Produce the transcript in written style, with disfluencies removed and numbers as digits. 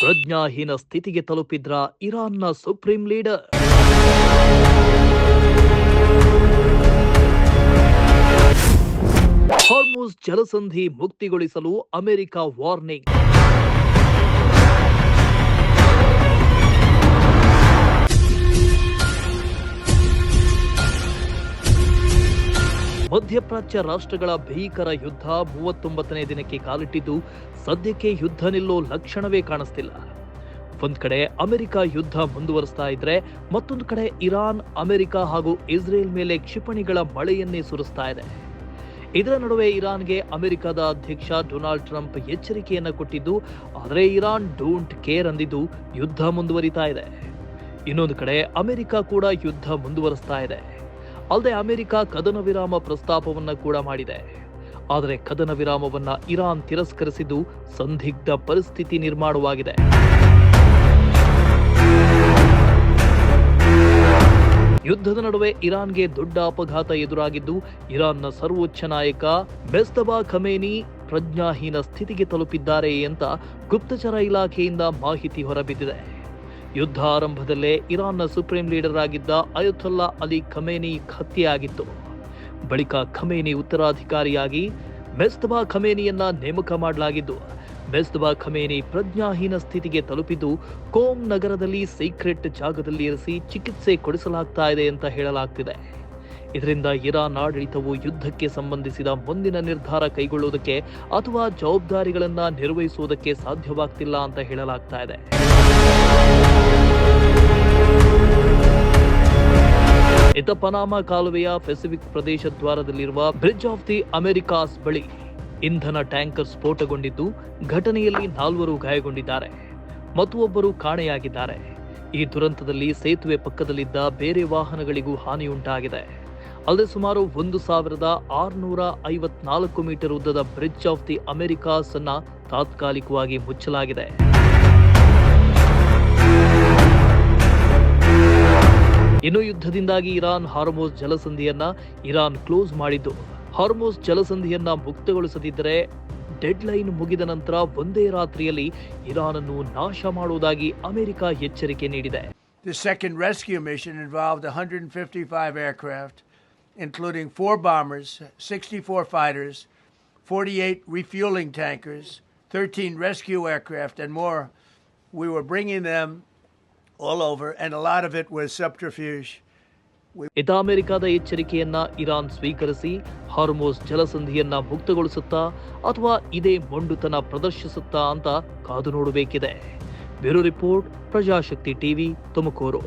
ಪ್ರಜ್ಞಾಹೀನ ಸ್ಥಿತಿಗೆ ತಲುಪಿದ್ರ ಇರಾನ್ನ supreme leader. Hormuz ಜಲಸಂಧಿ ಮುಕ್ತಿಗೊಳಿಸಲು ಅಮೆರಿಕ ವಾರ್ನಿಂಗ್. ಮಧ್ಯಪ್ರಾಚ್ಯ ರಾಷ್ಟ್ರಗಳ ಭೀಕರ ಯುದ್ಧ 39ನೇ ದಿನಕ್ಕೆ ಕಾಲಿಟ್ಟಿದ್ದು ಸದ್ಯಕ್ಕೆ ಯುದ್ಧ ನಿಲ್ಲೋ ಲಕ್ಷಣವೇ ಕಾಣಿಸ್ತಿಲ್ಲ. ಒಂದ್ ಕಡೆ ಅಮೆರಿಕ ಯುದ್ಧ ಮುಂದುವರಿಸ್ತಾ ಇದ್ರೆ, ಮತ್ತೊಂದು ಕಡೆ ಇರಾನ್, ಅಮೆರಿಕ ಹಾಗೂ ಇಸ್ರೇಲ್ ಮೇಲೆ ಕ್ಷಿಪಣಿಗಳ ಮಳೆಯನ್ನೇ ಸುರಿಸ್ತಾ ಇದೆ. ಇದರ ನಡುವೆ ಇರಾನ್ಗೆ ಅಮೆರಿಕದ ಅಧ್ಯಕ್ಷ ಡೊನಾಲ್ಡ್ ಟ್ರಂಪ್ ಎಚ್ಚರಿಕೆಯನ್ನ ಕೊಟ್ಟಿದ್ದು, ಆದರೆ ಇರಾನ್ ಡೋಂಟ್ ಕೇರ್ ಅಂದಿದ್ದು ಯುದ್ಧ ಮುಂದುವರಿತಾ ಇದೆ. ಇನ್ನೊಂದು ಕಡೆ ಅಮೆರಿಕ ಕೂಡ ಯುದ್ಧ ಮುಂದುವರಿಸ್ತಾ ಇದೆ. ಅಲ್ಲದೆ ಅಮೆರಿಕ ಕದನ ವಿರಾಮ ಪ್ರಸ್ತಾಪವನ್ನ ಕೂಡ ಮಾಡಿದೆ. ಆದರೆ ಕದನ ವಿರಾಮವನ್ನ ಇರಾನ್ ತಿರಸ್ಕರಿಸಿದ್ದು ಸಂದಿಗ್ಧ ಪರಿಸ್ಥಿತಿ ನಿರ್ಮಾಣವಾಗಿದೆ. ಯುದ್ಧದ ನಡುವೆ ಇರಾನ್ಗೆ ದೊಡ್ಡ ಅಪಘಾತ ಎದುರಾಗಿದ್ದು, ಇರಾನ್ನ ಸರ್ವೋಚ್ಚ ನಾಯಕ ಮೆಜ್ತಬಾ ಖಮೇನಿ ಪ್ರಜ್ಞಾಹೀನ ಸ್ಥಿತಿಗೆ ತಲುಪಿದ್ದಾರೆ ಅಂತ ಗುಪ್ತಚರ ಇಲಾಖೆಯಿಂದ ಮಾಹಿತಿ ಹೊರಬಿದ್ದಿದೆ. ಯುದ್ಧ ಆರಂಭದಲ್ಲೇ ಇರಾನ್ನ ಸುಪ್ರೀಂ ಲೀಡರ್ ಆಗಿದ್ದ ಅಯತೊಲ್ಲಾ ಅಲಿ ಖಮೇನಿ ಹತ್ಯೆಯಾಗಿತ್ತು. ಬಳಿಕ ಖಮೇನಿ ಉತ್ತರಾಧಿಕಾರಿಯಾಗಿ ಮೆಜ್ತಬಾ ಖಮೇನಿಯನ್ನ ನೇಮಕ ಮಾಡಲಾಗಿದ್ದು, ಮೆಜ್ತಬಾ ಖಮೇನಿ ಪ್ರಜ್ಞಾಹೀನ ಸ್ಥಿತಿಗೆ ತಲುಪಿದ್ದು ಕೋಮ್ ನಗರದಲ್ಲಿ ಸೀಕ್ರೆಟ್ ಜಾಗದಲ್ಲಿ ಇರಿಸಿ ಚಿಕಿತ್ಸೆ ಕೊಡಿಸಲಾಗ್ತಾ ಇದೆ ಅಂತ ಹೇಳಲಾಗ್ತಿದೆ. ಇದರಿಂದ ಇರಾನ್ ಆಡಳಿತವು ಯುದ್ಧಕ್ಕೆ ಸಂಬಂಧಿಸಿದ ಮುಂದಿನ ನಿರ್ಧಾರ ಕೈಗೊಳ್ಳುವುದಕ್ಕೆ ಅಥವಾ ಜವಾಬ್ದಾರಿಗಳನ್ನ ನಿರ್ವಹಿಸುವುದಕ್ಕೆ ಸಾಧ್ಯವಾಗ್ತಿಲ್ಲ ಅಂತ ಹೇಳಲಾಗ್ತಾ ಇದೆ. ಇತ್ತ ಪನಾಮಾ ಕಾಲುವೆಯ Pacific Pradesh ದ್ವಾರದಲ್ಲಿರುವ bridge of the America's ಬಳಿ ಇಂಧನ ಟ್ಯಾಂಕರ್ ಸ್ಫೋಟಗೊಂಡಿದ್ದು, ಘಟನೆಯಲ್ಲಿ 4 ಗಾಯಗೊಂಡಿದ್ದಾರೆ ಮತ್ತು ಒಬ್ಬರು ಕಾಣೆಯಾಗಿದ್ದಾರೆ. ಈ ದುರಂತದಲ್ಲಿ ಸೇತುವೆ ಪಕ್ಕದಲ್ಲಿದ್ದ ಬೇರೆ ವಾಹನಗಳಿಗೂ ಹಾನಿಯುಂಟಾಗಿದೆ. ಅಲ್ಲದೆ ಸುಮಾರು 1654 ಮೀಟರ್ ಉದ್ದದ ಬ್ರಿಡ್ಜ್ ಆಫ್ ದಿ ಅಮೆರಿಕಾಸ್ ಅನ್ನ ತಾತ್ಕಾಲಿಕವಾಗಿ ಮುಚ್ಚಲಾಗಿದೆ. ಇನ್ನು ಯುದ್ಧದಿಂದಾಗಿ ಇರಾನ್ ಹಾರ್ಮುಜ್ ಜಲಸಂಧಿಯನ್ನ ಕ್ಲೋಸ್ ಮಾಡಿದ್ದು, ಹಾರ್ಮುಜ್ ಜಲಸಂಧಿಯನ್ನ ಮುಕ್ತಗೊಳಿಸದಿದ್ದರೆ ಡೆಡ್ ಲೈನ್ ಮುಗಿದ ನಂತರ ಒಂದೇ ರಾತ್ರಿಯಲ್ಲಿ ಇರಾನ್ ಅನ್ನು ನಾಶ ಮಾಡುವುದಾಗಿ ಅಮೆರಿಕ ಎಚ್ಚರಿಕೆ ನೀಡಿದೆ. The second rescue mission involved 155 aircraft, including 4 bombers, 64 fighters, 48 refueling tankers, 13 rescue aircraft, and more. We were bringing them all over, and a lot of it was subterfuge. ಇತ ಅಮೆರಿಕದ ಎಚ್ಚರಿಕೆಯನ್ನ ಇರಾನ್ ಸ್ವೀಕರಿಸಿ ಹಾರ್ಮುಜ್ ಜಲಸಂಧಿಯನ್ನ ಮುಕ್ತಗೊಳಿಸುತ್ತಾ ಅಥವಾ ಇದೇ ಮೊಂಡುತನ ಪ್ರದರ್ಶಿಸುತ್ತಾ ಅಂತ ಕಾದು ನೋಡಬೇಕಿದೆ. Bureau report, Prajashakti TV, Tumakuru.